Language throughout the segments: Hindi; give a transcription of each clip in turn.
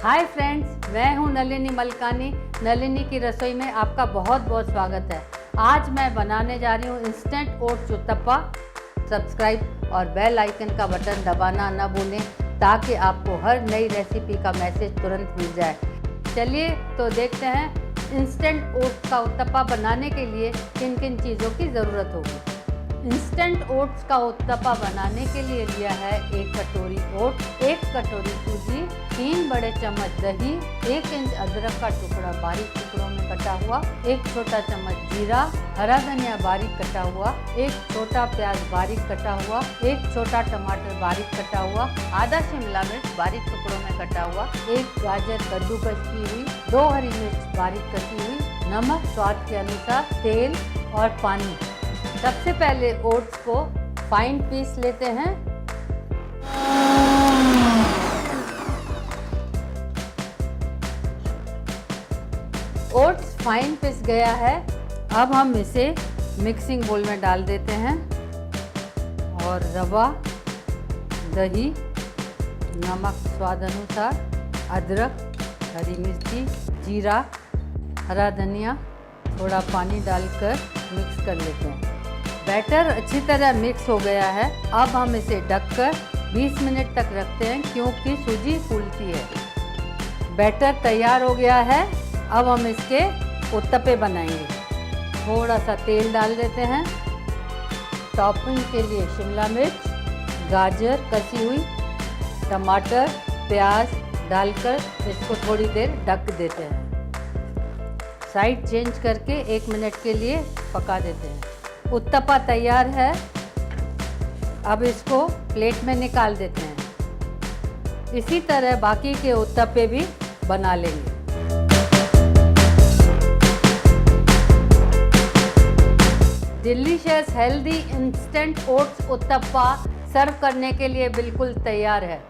हाय फ्रेंड्स, मैं हूं नलिनी मलकानी। नलिनी की रसोई में आपका बहुत बहुत स्वागत है। आज मैं बनाने जा रही हूं इंस्टेंट ओट्स उत्तपा। सब्सक्राइब और बेल आइकन का बटन दबाना न भूलें ताकि आपको हर नई रेसिपी का मैसेज तुरंत मिल जाए। चलिए तो देखते हैं इंस्टेंट ओट्स का उत्तपा बनाने के लिए किन किन चीज़ों की ज़रूरत होगी। इंस्टेंट ओट्स का उत्तपा बनाने के लिए लिया है 1 कटोरी ओट्स, 1 कटोरी सूजी, 3 बड़े चम्मच दही, 1 इंच अदरक का टुकड़ा बारीक टुकड़ों में कटा हुआ, 1 छोटा चम्मच जीरा, हरा धनिया बारीक कटा हुआ, 1 छोटा प्याज बारीक कटा हुआ, 1 छोटा टमाटर बारीक कटा हुआ, आधा शिमला मिर्च बारीक टुकड़ों में कटा हुआ, 1 गाजर कद्दूकस की हुई, 2 हरी मिर्च बारीक कटी हुई, नमक स्वाद के अनुसार, तेल और पानी। सबसे पहले ओट्स को फाइन पीस लेते हैं। ओट्स फाइन पीस गया है। अब हम इसे मिक्सिंग बोल में डाल देते हैं और रवा, दही, नमक स्वाद अनुसार, अदरक, हरी मिर्ची, जीरा, हरा धनिया, थोड़ा पानी डालकर मिक्स कर लेते हैं। बैटर अच्छी तरह मिक्स हो गया है। अब हम इसे ढककर 20 मिनट तक रखते हैं क्योंकि सूजी फूलती है। बैटर तैयार हो गया है। अब हम इसके उत्तपे बनाएंगे। थोड़ा सा तेल डाल देते हैं। टॉपिंग के लिए शिमला मिर्च, गाजर कसी हुई, टमाटर, प्याज डालकर इसको थोड़ी देर ढक देते हैं। साइड चेंज करके 1 मिनट के लिए पका देते हैं। उत्तपा तैयार है। अब इसको प्लेट में निकाल देते हैं। इसी तरह बाकी के उत्तपे भी बना लेंगे। Delicious healthy instant oats uttapa serve करने के लिए बिल्कुल तैयार है।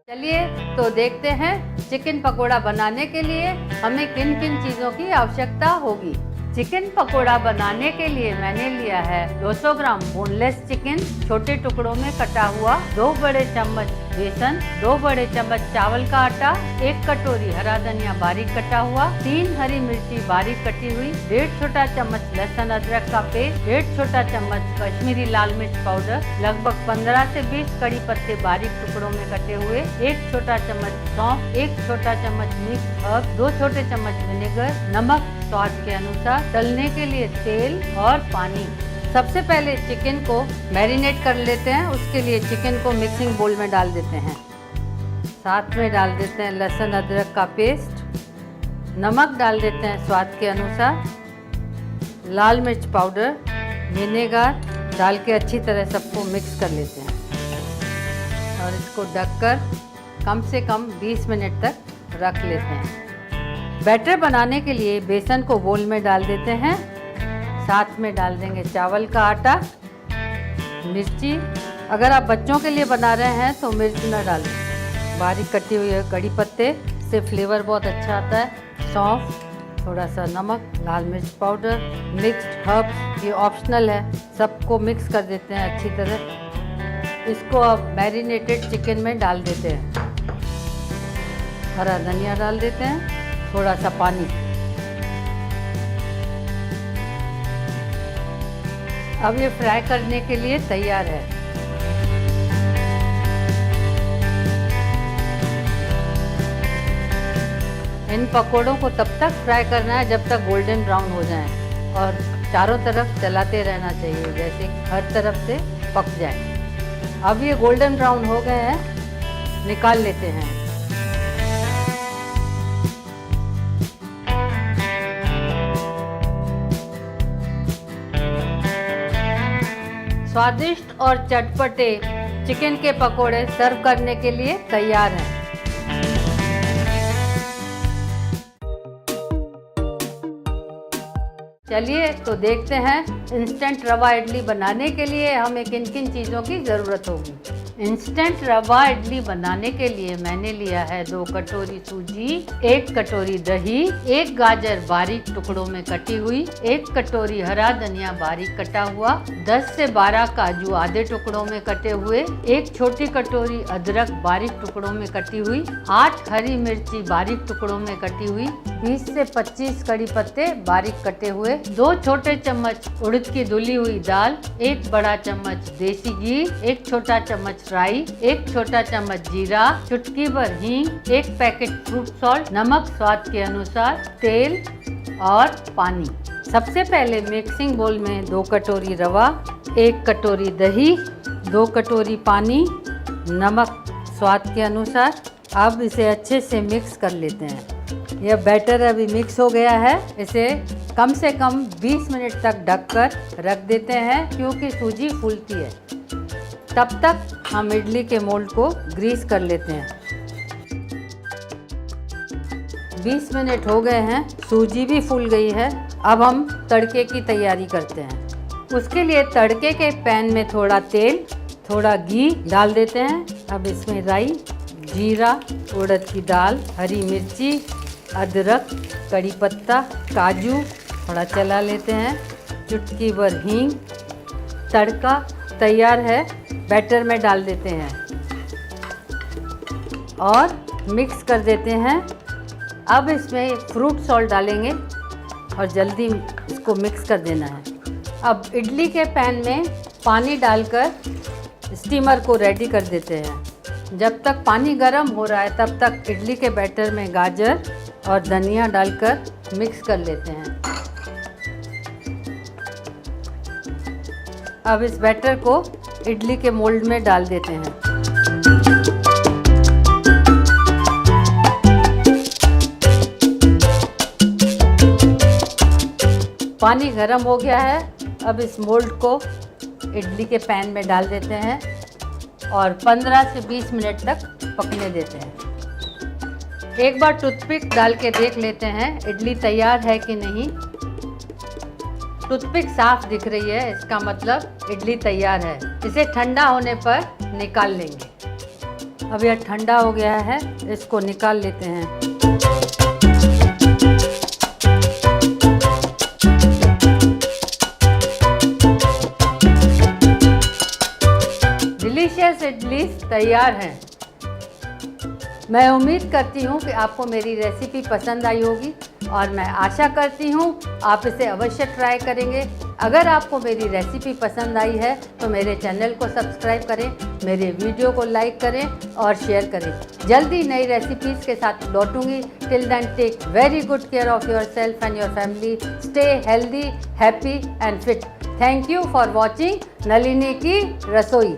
चलिए तो देखते हैं चिकन पकोड़ा बनाने के लिए हमें किन किन चीज़ों की आवश्यकता होगी। चिकन पकोड़ा बनाने के लिए मैंने लिया है 200 ग्राम बोनलेस चिकन छोटे टुकड़ों में कटा हुआ, 2 बड़े चम्मच बेसन, 2 बड़े चम्मच चावल का आटा, 1 कटोरी हरा धनिया बारीक कटा हुआ, 3 हरी मिर्ची बारीक कटी हुई, 1.5 छोटा चम्मच लहसुन अदरक का पेस्ट, 1.5 छोटा चम्मच कश्मीरी लाल मिर्च पाउडर, लगभग 15 से 20 कड़ी पत्ते बारीक टुकड़ों में कटे हुए, 1 छोटा चम्मच सौंफ, 1 छोटा चम्मच मिक्स हर्ब, 2 छोटे चम्मच विनेगर, नमक स्वाद के अनुसार, तलने के लिए तेल और पानी। सबसे पहले चिकन को मैरिनेट कर लेते हैं। उसके लिए चिकन को मिक्सिंग बोल में डाल देते हैं। साथ में डाल देते हैं लहसुन अदरक का पेस्ट, नमक डाल देते हैं स्वाद के अनुसार, लाल मिर्च पाउडर, विनेगर डाल के अच्छी तरह सबको मिक्स कर लेते हैं और इसको ढककर कम से कम 20 मिनट तक रख लेते हैं। बैटर बनाने के लिए बेसन को बोल में डाल देते हैं। साथ में डाल देंगे चावल का आटा, मिर्ची, अगर आप बच्चों के लिए बना रहे हैं तो मिर्च न डालें, बारीक कटी हुई कड़ी पत्ते से फ्लेवर बहुत अच्छा आता है, सौंफ, थोड़ा सा नमक, लाल मिर्च पाउडर, मिक्स्ड हर्ब्स, ये ऑप्शनल है। सबको मिक्स कर देते हैं अच्छी तरह। इसको अब मैरिनेटेड चिकन में डाल देते हैं। हरा धनिया डाल देते हैं, थोड़ा सा पानी। अब ये फ्राई करने के लिए तैयार है। इन पकोड़ों को तब तक फ्राई करना है जब तक गोल्डन ब्राउन हो जाएं और चारों तरफ चलाते रहना चाहिए जैसे हर तरफ से पक जाए। अब ये गोल्डन ब्राउन हो गए हैं, निकाल लेते हैं। स्वादिष्ट और चटपटे चिकन के पकोड़े सर्व करने के लिए तैयार हैं। चलिए तो देखते हैं इंस्टेंट रवा इडली बनाने के लिए हमें किन किन चीज़ों की ज़रूरत होगी। इंस्टेंट रवा इडली बनाने के लिए मैंने लिया है 2 कटोरी सूजी, 1 कटोरी दही, 1 गाजर बारीक टुकड़ों में कटी हुई, 1 कटोरी हरा धनिया बारीक कटा हुआ, 10 से 12 काजू आधे टुकड़ों में कटे हुए, 1 छोटी कटोरी अदरक बारीक टुकड़ों में कटी हुई, 8 हरी मिर्ची बारीक टुकड़ों में कटी हुई, 20 से 25 कड़ी पत्ते बारीक कटे हुए, 2 छोटे चम्मच उड़द की धुली हुई दाल, 1 बड़ा चम्मच देसी घी, 1 छोटा चम्मच राई, 1 छोटा चम्मच जीरा, चुटकी भर हींग, 1 पैकेट फ्रूट सॉल्ट, नमक स्वाद के अनुसार, तेल और पानी। सबसे पहले मिक्सिंग बोल में 2 कटोरी रवा, 1 कटोरी दही, 2 कटोरी पानी, नमक स्वाद के अनुसार। अब इसे अच्छे से मिक्स कर लेते हैं। यह बैटर अभी मिक्स हो गया है। इसे कम से कम 20 मिनट तक ढककर रख देते हैं क्योंकि सूजी फूलती है। तब तक हम इडली के मोल्ड को ग्रीस कर लेते हैं। 20 मिनट हो गए हैं, सूजी भी फूल गई है। अब हम तड़के की तैयारी करते हैं। उसके लिए तड़के के पैन में थोड़ा तेल, थोड़ा घी डाल देते हैं। अब इसमें राई, जीरा, उड़द की दाल, हरी मिर्ची, अदरक, कड़ी पत्ता, काजू थोड़ा चला लेते हैं, चुटकी भर हींग। तड़का तैयार है, बैटर में डाल देते हैं और मिक्स कर देते हैं। अब इसमें फ्रूट सॉल्ट डालेंगे और जल्दी इसको मिक्स कर देना है। अब इडली के पैन में पानी डालकर स्टीमर को रेडी कर देते हैं। जब तक पानी गर्म हो रहा है तब तक इडली के बैटर में गाजर और धनिया डालकर मिक्स कर लेते हैं। अब इस बैटर को इडली के मोल्ड में डाल देते हैं। पानी गर्म हो गया है। अब इस मोल्ड को इडली के पैन में डाल देते हैं और 15 से 20 मिनट तक पकने देते हैं। एक बार टूथपिक डाल के देख लेते हैं इडली तैयार है कि नहीं। टूथपिक साफ दिख रही है, इसका मतलब इडली तैयार है। इसे ठंडा होने पर निकाल लेंगे। अब यह ठंडा हो गया है, इसको निकाल लेते हैं। डिलीशियस इडली तैयार है। मैं उम्मीद करती हूँ कि आपको मेरी रेसिपी पसंद आई होगी और मैं आशा करती हूँ आप इसे अवश्य ट्राई करेंगे। अगर आपको मेरी रेसिपी पसंद आई है तो मेरे चैनल को सब्सक्राइब करें, मेरे वीडियो को लाइक करें और शेयर करें। जल्दी नई रेसिपीज़ के साथ लौटूंगी। Till then take very good care of yourself and your family. Stay healthy, happy and fit. Thank you for watching Nalini ki रसोई।